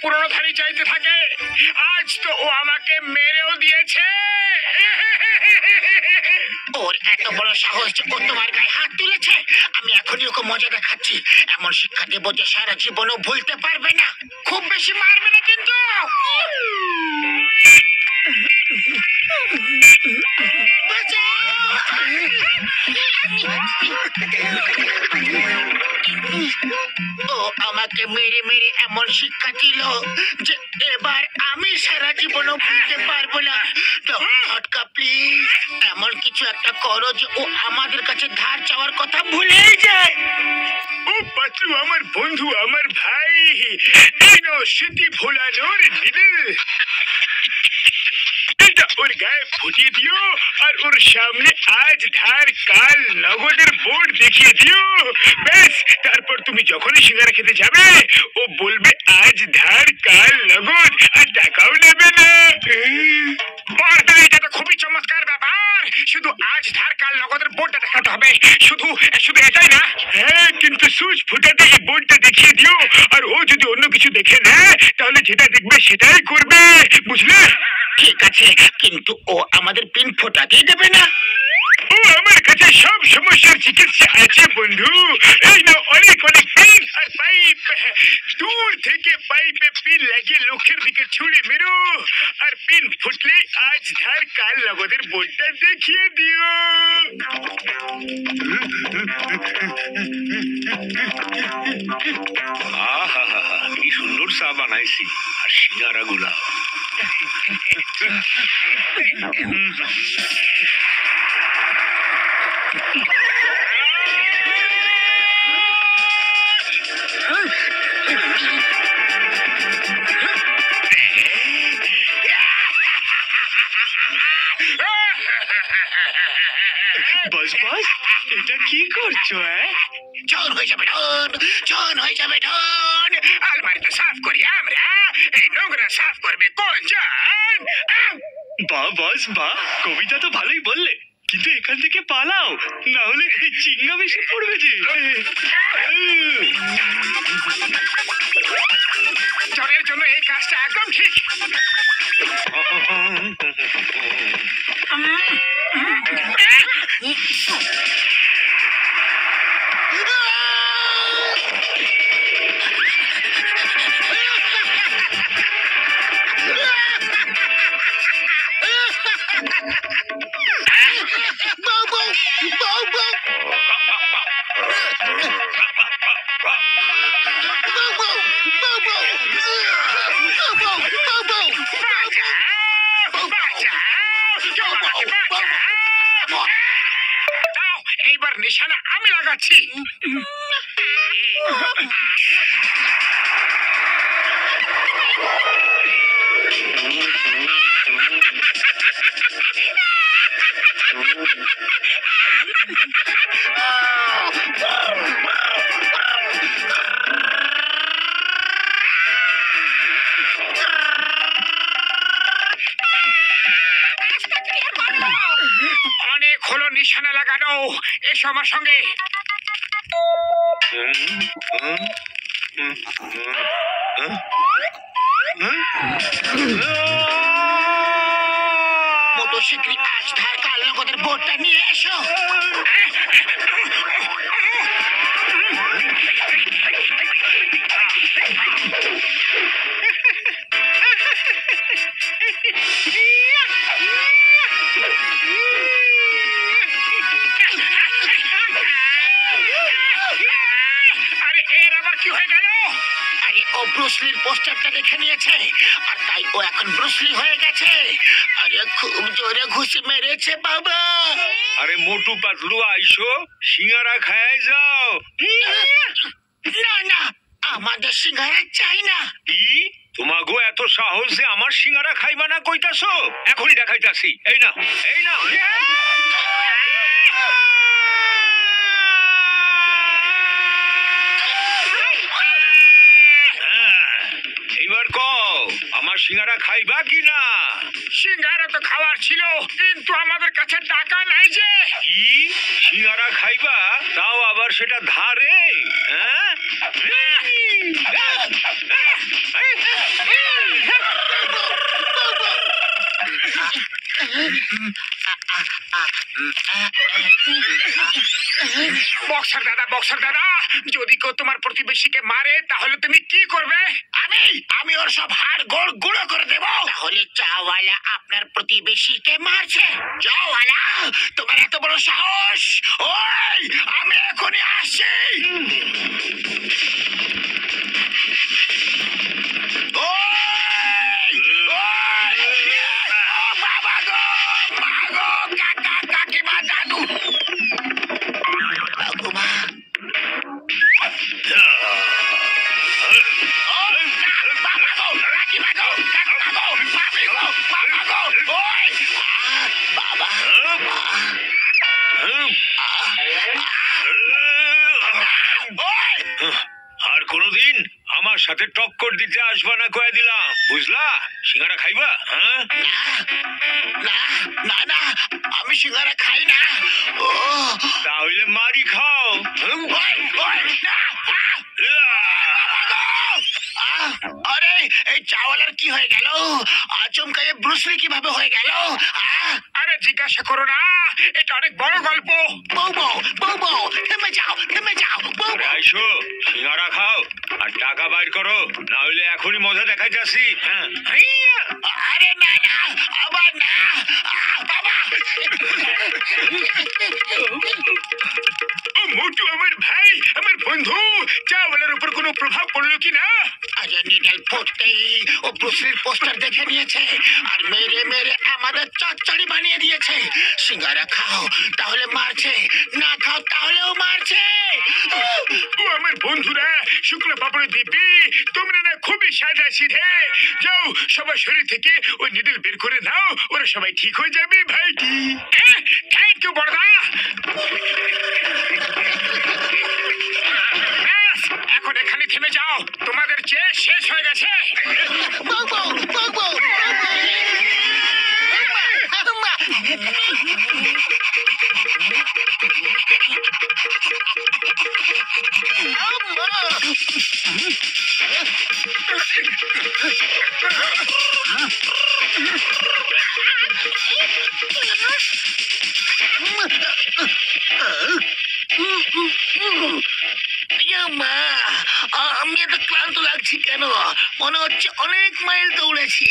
পুরনো ধারি চাইতে থাকে। আজ তো ও আমাকে মেরেও দিয়েছে। ওর এত বড় সাহস যে ও তোমার গায়ে হাত তুলেছে। আমি এখনই ওকে মজা দেখাচ্ছি। এমন শিক্ষা দেবো যে সারা জীবনও ভুলতে পারবে না। খুব বেশি মারবে না কিন্তু। ও আমাকে মেরে মেরে এমন শিক্ষা দিল যে এবার আমি সারা জীবনও ভুলতে পারবো না। ঝটকা প্লিজ এমন কিছু একটা করো যে ও আমাদের কাছে ধার চাওয়ার কথা ভুলেই যায়। ও পাতলু আমার বন্ধু, আমার ভাই। এই নাও স্মৃতি ভোলানোর নিডল। এটা ওর গায়ে ফুটিয়ে দিও আর ওর সামনে আজ ধার কাল নগদের বোর্ড দেখিয়ে দিও। ব্যাস, তারপর তুমি যখনই সিঙ্গারা খেতে যাবে ও বলবে আজ ধার কাল নগদ, আর টাকাও নেবে না। বর্দা, এটা তো খুবই চমৎকার ব্যাপার। শুধু আজ ধার কাল নগদের বোর্ডটা দেখাতে হবে। শুধু শুধু এটাই না। হ্যাঁ, কিন্তু সুচ ফুটাতে এই বোর্ডটা দেখিয়ে দিও। আর ও যদি অন্য কিছু দেখে নেয় তাহলে যেটা দেখবে সেটাই করবে, বুঝলে? ঠিক আছে, কিন্তু ও আমাদের পিন ফোটাতেই দেবে না। ও আমার কাছে সব সমস্যার চিকিৎসা আছে বন্ধু। এই না অনেক অনেক পিন আর পাইপ। দূর থেকে পাইপে পিন লাগিয়ে লোকের দিকে ছুঁড়ে মেরো, আর পিন ফুটলে আজ ধার কাল নগদের বোর্ডটা দেখিয়ে দিও। কি সুন্দর চা বানাইছি, আর সিঙ্গারা গুলা। বস বস, এটা কি করছো? জন হয়ে যাবে ঢন, জন হয়ে যাবে ঢন। আলমারিতে সাফ করি আমরা, এই নোংরা সাফ করবে কোন জন? বাহ বস বাহ, কবিতা তো ভালোই বললে, কিন্তু এখান থেকে পালাও, না হলে চিংগাম এসে পড়বে যে। জনের জন্য এই কাজটা একদম ঠিক। এইবার নিশানা আমি লাগাচ্ছি। অনেক হলো নিশানা লাগানো, এসো আমার সঙ্গে। মোটো শিগগিরই আজ ধার কাল নগদের বোর্ডটা নিয়ে এসো। আরে এর আবার কি হয়ে গেল? আরে ও ব্রুসলির পোস্টারটা দেখে নিয়েছে, আর তাই ও এখন ব্রুসলি হয়ে গেছে। আরে খুব জোরে ঘুষি মেরেছে বাবা। আরে মোটু পাতলু আইসো, সিঙ্গারা খায় যাও। না না, আমাদের সিঙ্গারা চাই না। কি তোমাগো এত সাহস যে আমার সিঙ্গারা খাইবা না কইতাছো? এখনই দেখাইতাছি। এই না, এই না। এইবার কও, আমার সিঙ্গারা খাইবা কি না? সিঙ্গারা তো খাওয়ার ছিল, কিন্তু আমাদের কাছে টাকা নাই যে। কি সিঙ্গারা খাইবা, তাও আবার সেটা ধারে? হ্যাঁ বক্সার দাদা, যদি কেউ তোমার প্রতিবেশীকে মারে তাহলে তুমি কি করবে? আমি ওর সব হাড় গোড় গুঁড়ো করে দেবো। তাহলে চাওয়ালা আপনার প্রতিবেশীকে মারছে? চাওয়ালা, তোমার এত বড় সাহস! ওই, আমি এখনই আসছি। ওই, ওই, ও বাবা গো, মা গো, কাকা, কাকিমা, দাদু। বাবুমা। আর কোনদিন আমার সাথে টক্কর দিতে আসবা না কয়ে দিলাম, বুঝলা? সিঙ্গারা খাইবা? হ্যাঁ, না না, আমি সিঙ্গারা খাই না। ও তাহলে মারি খাও। আরে, এই চাওয়ালার কি হয়ে গেল? আচমকা ব্রুসলি কিভাবে হয়ে গেল? আরে জিজ্ঞাসা করো না, এটা অনেক বড় গল্প। বউ, থেমে যাও। আরে আইসো, সিঙ্গারা খাও আর টাকা বাইর করো, না হইলে এখনই মজা দেখাই যাচ্ছি। হ্যাঁ, আরে না, আবার না, বাবা। ও মোটু আমার ভাই, আমার বন্ধু, চাওয়ালার উপর কোনো প্রভাব পড়লো কি না? আরে নিডল পড়তেই ও ব্রুসলির পোস্টার দেখে নিয়েছে আর মেরে আমাদের চচ্চড়ি বানিয়ে দিয়েছে। সিঙ্গারা খাও তাহলে মারছে, না খাও তাহলেও মারছে। ও আমার বন্ধুরা, শুক্লা পাপড়ে দিবি, তোমরা না খুবই সাদা সিধে। যাও, সবার শরীর থেকে ওই নিডল বের করে নাও, ওরা সবাই ঠিক হয়ে যাবে ভাইটি। থ্যাংক ইউ বড়দা। এখন এখানে থেমে যাও, তোমাদের চেয়ে শেষ হয়ে গেছে। আমি এত ক্লান্ত লাগছি কেন? মনে হচ্ছে অনেক মাইল দৌড়েছি।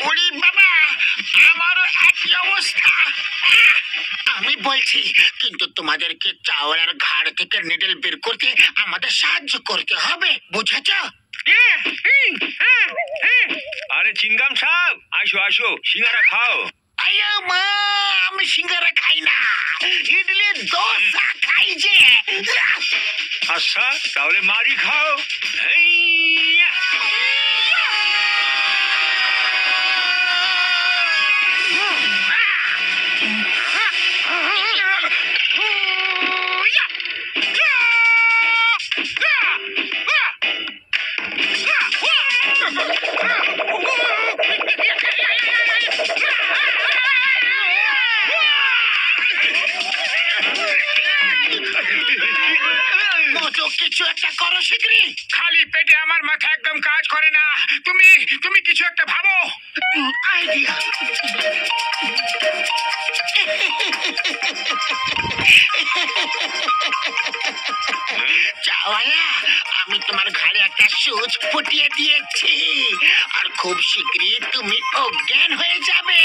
ওরে বাবা, আমারও একই অবস্থা। আমি বলছি, কিন্তু তোমাদেরকে চাওয়ালার ঘাড় থেকে নিডল বের করতে আমাদের সাহায্য করতে হবে, বুঝেছ? আরে চিঙ্গাম সাহেব, আইসো, সিঙ্গারা খাও। আয়া মা, আমি সিঙ্গারা খাই না, ইডলি দোসা খাই যে। আচ্ছা, তাহলে মারি খাও। কিছু একটা করো শিগগিরি। খালি পেটে আমার মাথা একদম কাজ করে না। তুমি কিছু একটা ভাবো। আইডিয়া। চাওয়ালা, আমি তোমার ঘাড়ে একটা সুচ ফুটিয়ে দিয়েছি আর খুব শীঘ্রই তুমি অজ্ঞান হয়ে যাবে।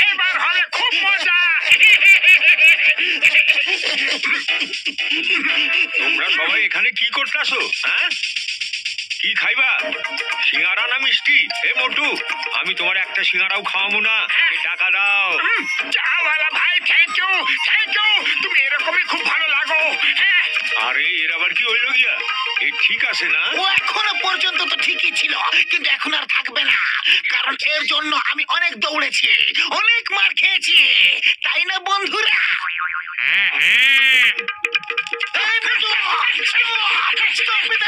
এবার হবে খুব মজা। তোমরা সবাই এখানে কি করতেছো? হ্যাঁ, কি খাইবা? সিঙ্গারা না মিষ্টি? এ মোটু, আমি তোমার একটা সিঙ্গারাও খাওয়াবো না, টাকা দাও। চাওয়ালা ভাই, থ্যাংক ইউ। তুমি এরকমই খুব ভালো লাগো। হ্যাঁ, আরে এর আবার কি হইল গিয়া? এই ঠিক আছে না? ও এখনো পর্যন্ত তো ঠিকই ছিল, কিন্তু এখন আর থাকবে না, কারণ এর জন্য আমি অনেক দৌড়েছি, অনেক মার খেয়েছি, তাই না বন্ধুরা? এই বুঝো, stop it,